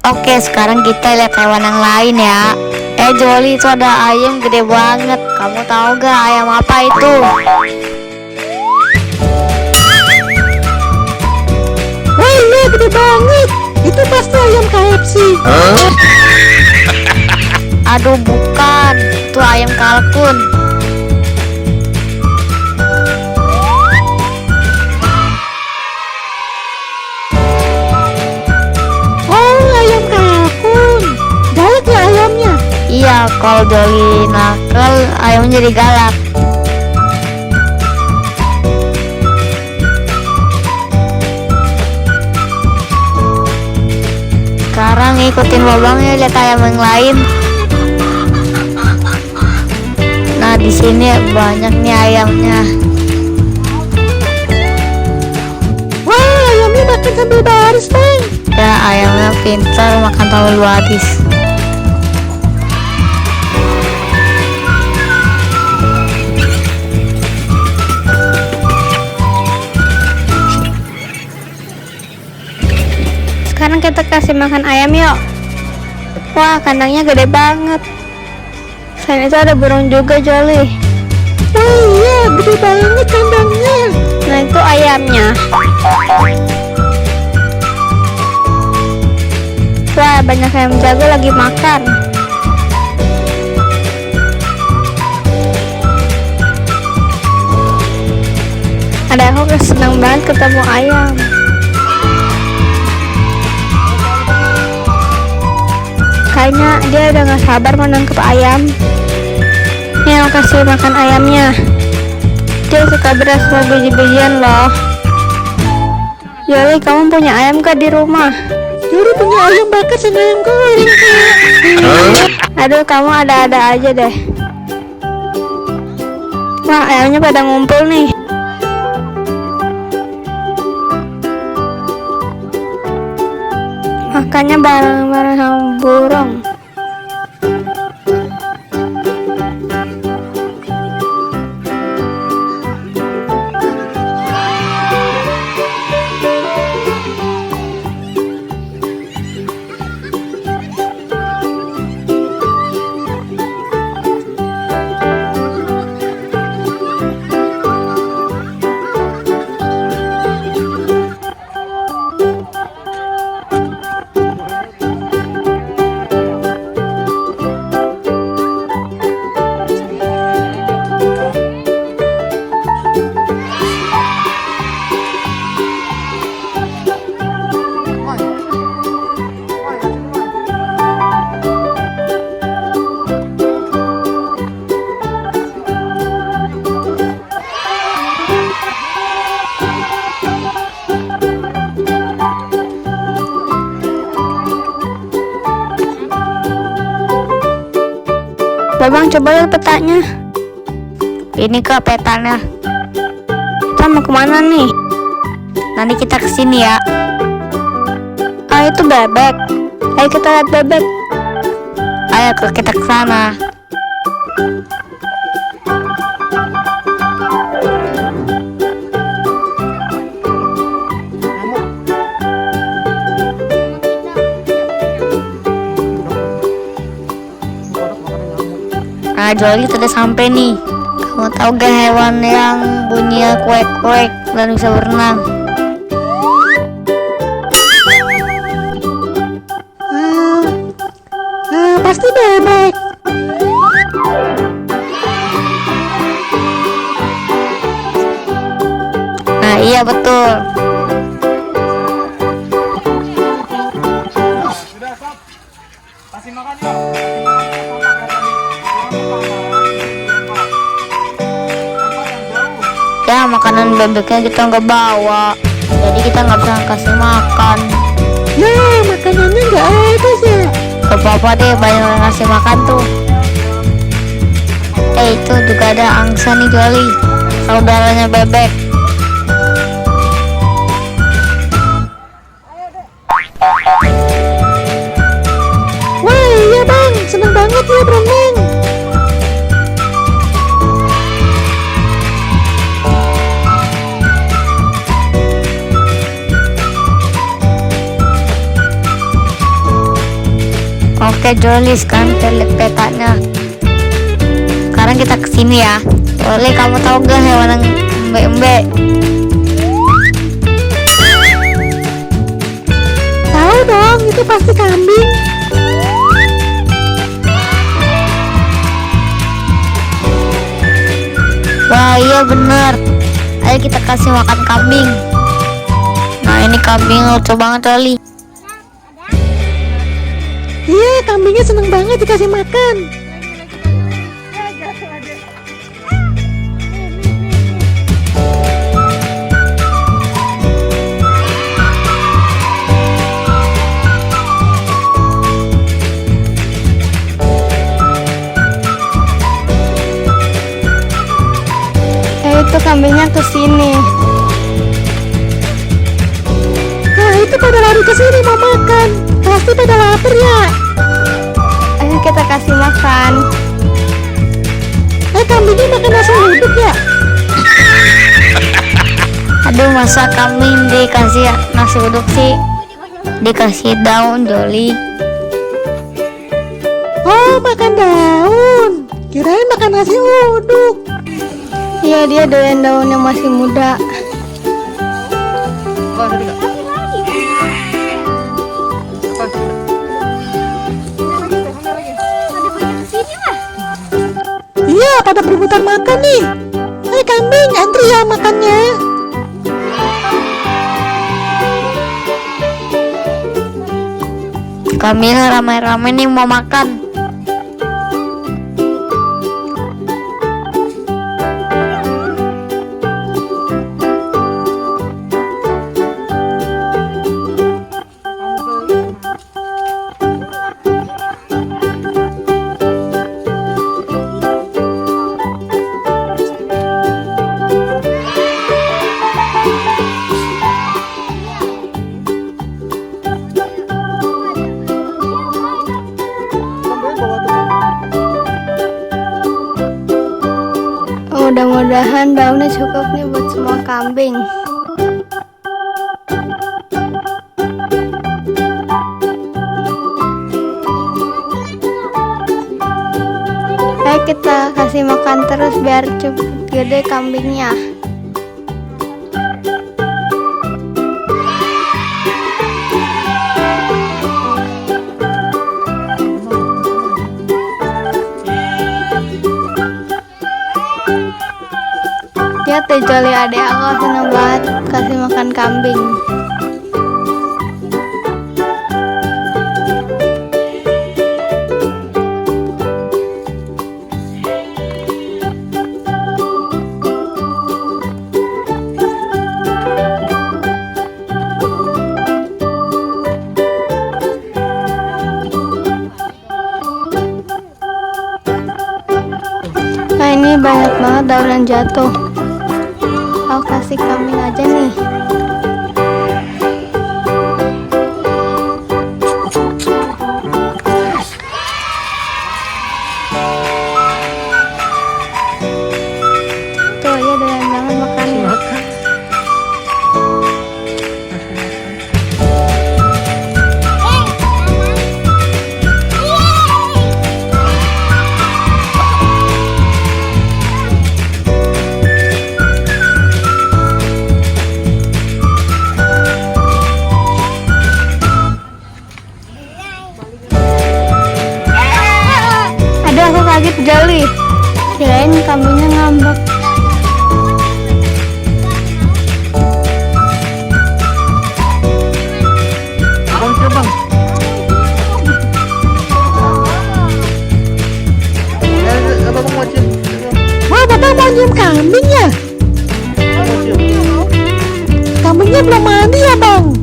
Oke, sekarang kita lihat hewan yang lain ya. Joli, itu ada ayam gede banget. Kamu tahu gak ayam apa itu? Wah, iya gede banget. Itu pasti ayam KFC. Aduh, bukan. Itu ayam kalkun. Oh, ayam kalkun. Galak ya ayamnya. Iya, kalau Joli nakal, ayamnya jadi galak. Sekarang ikutin lubangnya, lihat ayam yang lain. Nah, di sini banyak nih ayamnya. Wah, ayamnya makan sambil baris, Bang. Ya, ayamnya pintar makan sambil baris. Sekarang kita kasih makan ayam yuk. Wah, kandangnya gede banget. Selain itu ada burung juga, Joli. Wah, iya gede banget kandangnya. Nah, itu ayamnya. Wah, banyak ayam jago lagi makan. Ada aku senang banget ketemu ayam. Kayaknya dia udah gak sabar mau nangkep ayam. Nih, aku kasih makan ayamnya. Dia suka beras sama biji-bijian loh. Joli, kamu punya ayam gak di rumah? Juli punya ayam bakar sama ayam goreng, Kak. Aduh, kamu ada-ada aja deh. Wah, ayamnya pada ngumpul nih. Makannya bareng-bareng sama burung. Babang, coba lihat petanya. Ini Kak petanya. Kita mau kemana nih? Nanti kita kesini ya. Ah, itu bebek. Ayo kita lihat bebek. Ayo kita ke sana. Nah, Joli sudah sampai nih. Kamu tahu gak hewan yang bunyinya kuek-kuek dan bisa berenang? Pasti bebek. Nah, iya betul. Kasih makan yuk. Ya, makanan bebeknya kita nggak bawa, jadi kita nggak bisa kasih makan. Ya, makanannya nggak ada sih. Gak apa-apa deh, banyak yang ngasih makan tuh. Itu juga ada angsa nih, Joli, saudaranya bebek. Wah, iya Bang, seneng banget ya berenang. Oke Joli, sekarang kita lihat petanya. Sekarang kita kesini ya. Joli, kamu tahu gak hewan yang embe-embe? Tahu dong, itu pasti kambing. Wah iya bener. Ayo kita kasih makan kambing. Nah ini kambing lucu banget Joli. Iya, kambingnya seneng banget dikasih makan. Itu kambingnya kesini. Nah, itu pada lari ke sini mau makan. Pasti pada lapar ya. Ayo kita kasih makan. Kambingnya makan nasi uduk ya. Aduh, masa kambing dikasih nasi uduk sih? Dikasih daun Joli. Oh, makan daun. Kirain makan nasi uduk. Iya, dia doyan daun yang masih muda. Iya, pada berebutan makan nih. Kambing, antri ya makannya. Kami ramai-ramai nih mau makan. Mudah-mudahan daunnya cukup nih buat semua kambing. Ayo kita kasih makan terus biar cepet gede kambingnya. Ya teh Joli, adek aku seneng banget kasih makan kambing. Nah ini banyak banget daun yang jatuh. Aku kasih kambing aja nih. Tuh ya doyan banget makannya. Aduh aku kaget Joli, kirain kambingnya ngambek. Wah, Bapak mau nyium kambing ya? Kambingnya belum mandi ya, Bang?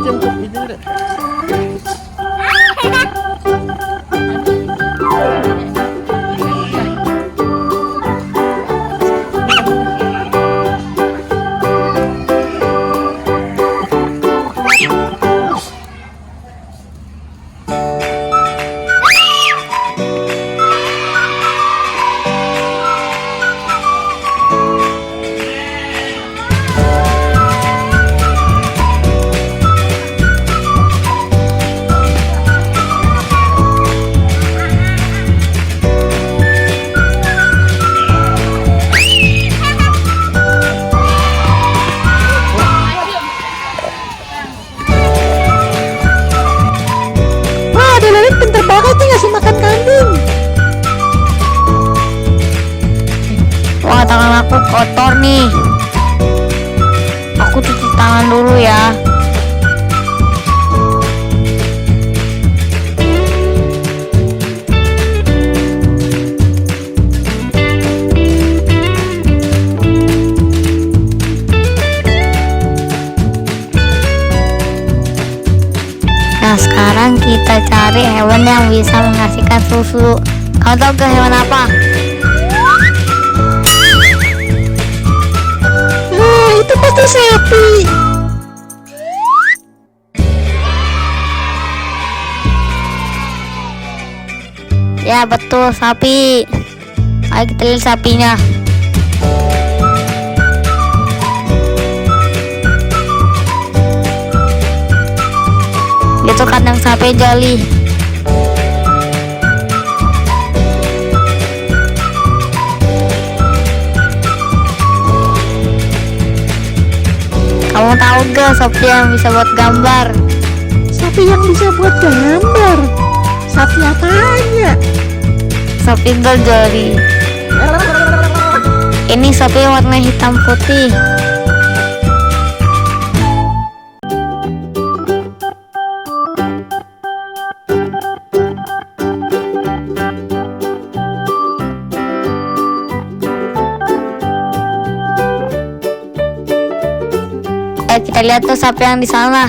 Cium kupingnya deh. Wah, ada lalat pintar banget nih ngasih makan kambing. Wah, tangan aku kotor nih. Aku cuci tangan dulu ya. Nah, sekarang kita cari hewan yang bisa menghasilkan susu. Kamu tahu gak hewan apa? Nah, itu pasti sapi. Ya betul, sapi. Ayo kita lihat sapinya. Itu kandang sapi Jali. Kamu tahu gak sapi yang bisa buat gambar? Sapi yang bisa buat gambar. Sapi apanya? Sapi Jali. Ini sapi warna hitam putih. Kita lihat tuh sapi yang di sana.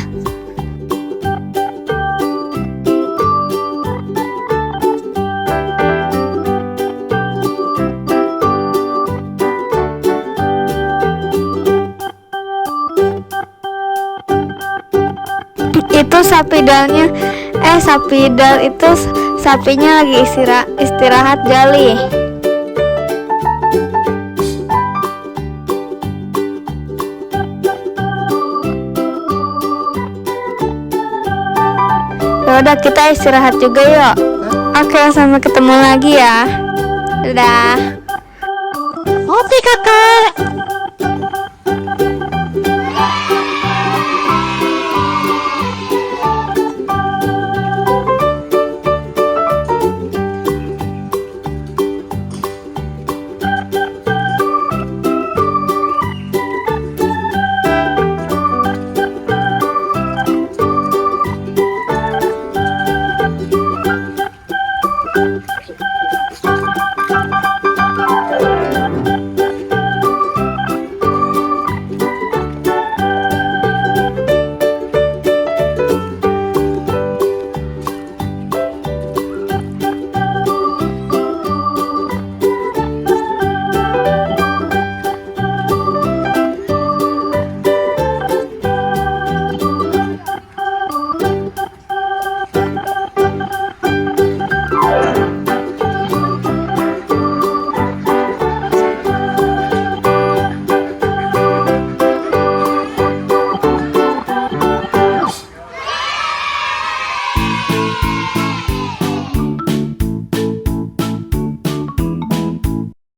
Itu sapi dalnya. Sapi dal itu sapinya lagi istirahat Jali. Udah, kita istirahat juga yuk. Oke, sampai ketemu lagi ya. Dadah. Oke kakak.